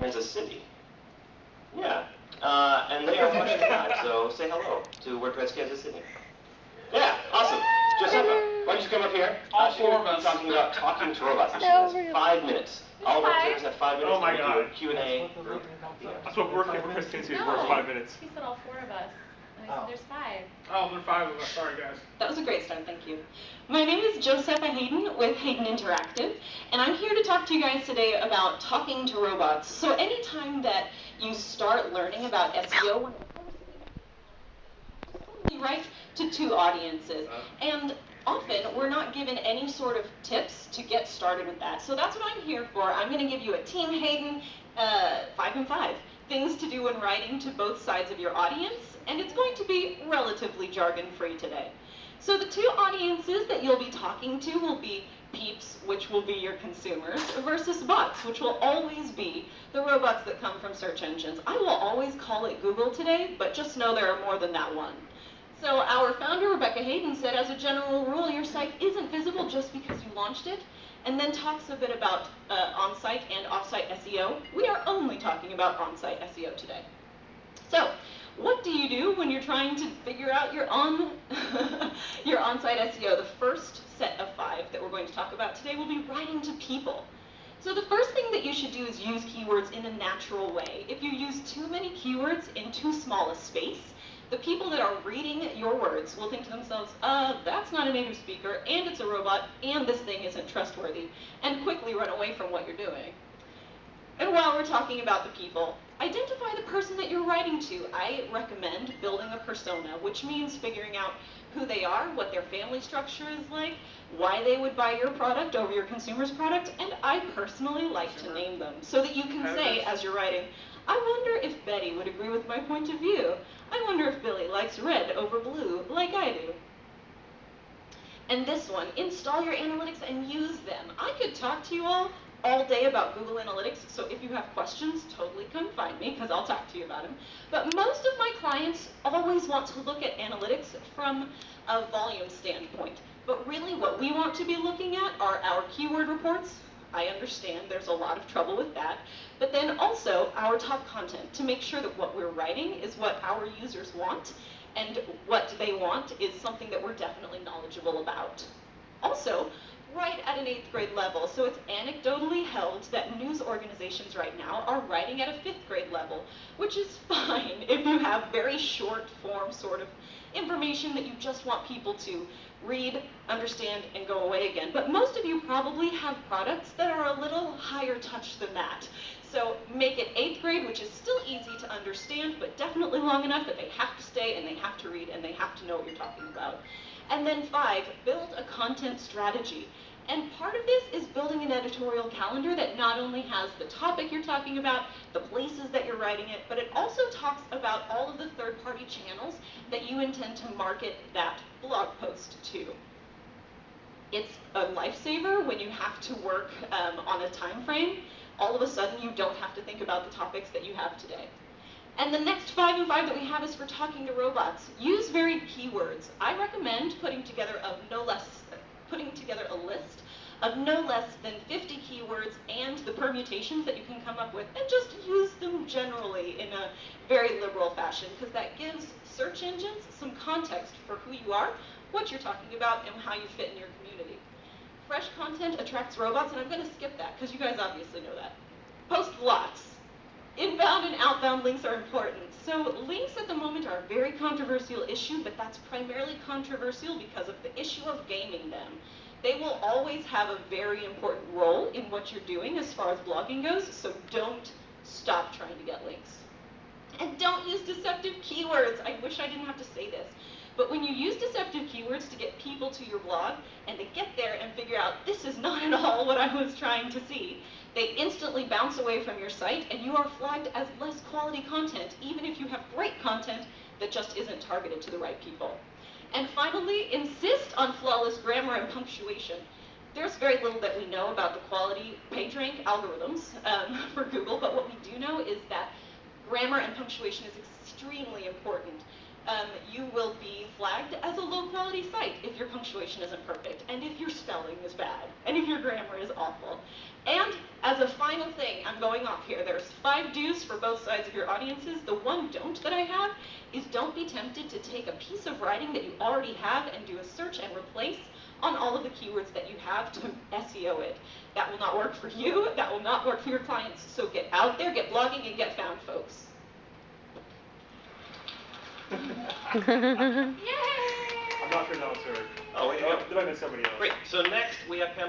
Kansas City. Yeah, and they are watching live, so say hello to WordPress Kansas City. Yeah, awesome. Josepha, why don't you come up here? All four of us. Talking about talking to robots. And she has 5 minutes. All of our presenters have 5 minutes. Oh my God. Q&A group. That's what WordPressKC is worth, 5 minutes. He said all 4 of us. And I said there's 5. Oh, there are 5 of us. Sorry, guys. That was a great start, thank you. My name is Josepha Haden with Haden Interactive, and I'm here to talk to you guys today about talking to robots. So anytime that you start learning about SEO, you write to 2 audiences, and often we're not given any sort of tips to get started with that. So that's what I'm here for. I'm going to give you a Team Haden 5 and 5 things to do when writing to both sides of your audience, and it's going to be relatively jargon-free today. So the 2 audiences that you'll be talking to will be peeps, which will be your consumers, versus bots, which will always be the robots that come from search engines. I will always call it Google today, but just know there are more than that one. So our founder, Rebecca Haden, said, as a general rule, your site isn't visible just because you launched it, and then talks a bit about on-site and off-site SEO. We are only talking about on-site SEO today. So, what do you do when you're trying to figure out your your on-site SEO? The first set of 5 that we're going to talk about today will be writing to people. So the first thing that you should do is use keywords in a natural way. If you use too many keywords in too small a space, the people that are reading your words will think to themselves, that's not a native speaker, and it's a robot, and this thing isn't trustworthy, and quickly run away from what you're doing. And while we're talking about the people, identify the person that you're writing to. I recommend building a persona, which means figuring out who they are, what their family structure is like, why they would buy your product over your consumer's product, and I personally like to name them so that you can say, as you're writing, I wonder if Betty would agree with my point of view. I wonder if Billy likes red over blue, like I do. And this one, install your analytics and use them. I could talk to you all day about Google Analytics, so if you have questions, totally come find me, because I'll talk to you about them. But most of my clients always want to look at analytics from a volume standpoint. But really what we want to be looking at are our keyword reports. I understand there's a lot of trouble with that. But then also our top content, to make sure that what we're writing is what our users want, and what they want is something that we're definitely knowledgeable about. Also, write at an 8th grade level. So it's anecdotally held that news organizations right now are writing at a 5th grade level, which is fine if you have very short form sort of information that you just want people to read, understand, and go away again. But most of you probably have products that are a little higher touch than that. So make it 8th grade, which is still easy to understand, but definitely long enough that they have to stay and they have to read and they have to know what you're talking about. And then 5, build a content strategy. And part of this is building an editorial calendar that not only has the topic you're talking about, the places that you're writing it, but it also talks about all of the third-party channels that you intend to market that blog post to. It's a lifesaver when you have to work on a time frame. All of a sudden, you don't have to think about the topics that you have today. And the next 5 and 5 that we have is for talking to robots. Use varied keywords. I recommend putting together a list of no less than 50 keywords and the permutations that you can come up with, and just use them generally in a very liberal fashion, because that gives search engines some context for who you are, what you're talking about, and how you fit in your community. Fresh content attracts robots, and I'm going to skip that because you guys obviously know that. Post lots. Inbound and outbound links are important. So links at the moment are a very controversial issue, but that's primarily controversial because of the issue of gaming them. They will always have a very important role in what you're doing as far as blogging goes, so don't stop trying to get links. And don't use deceptive keywords. I wish I didn't have to say this, but when you use deceptive keywords to get people to your blog, and they get there and figure out this is not at all what I was trying to see, they instantly bounce away from your site, and you are flagged as less quality content, even if you have great content that just isn't targeted to the right people. And finally, insist on flawless grammar and punctuation. There's very little that we know about the quality PageRank algorithms for Google, but what we do know is that grammar and punctuation is extremely important. you will be flagged as a low-quality site if your punctuation isn't perfect, and if your spelling is bad, and if your grammar is awful. And as a final thing, I'm going off here, there's 5 do's for both sides of your audiences. The one don't that I have is don't be tempted to take a piece of writing that you already have and do a search and replace on all of the keywords that you have to SEO it. That will not work for you, that will not work for your clients, so get out there, get blogging, and get found, folks. I'm not sure that was her. Oh, wait, There might have been somebody else. Great. So next we have panel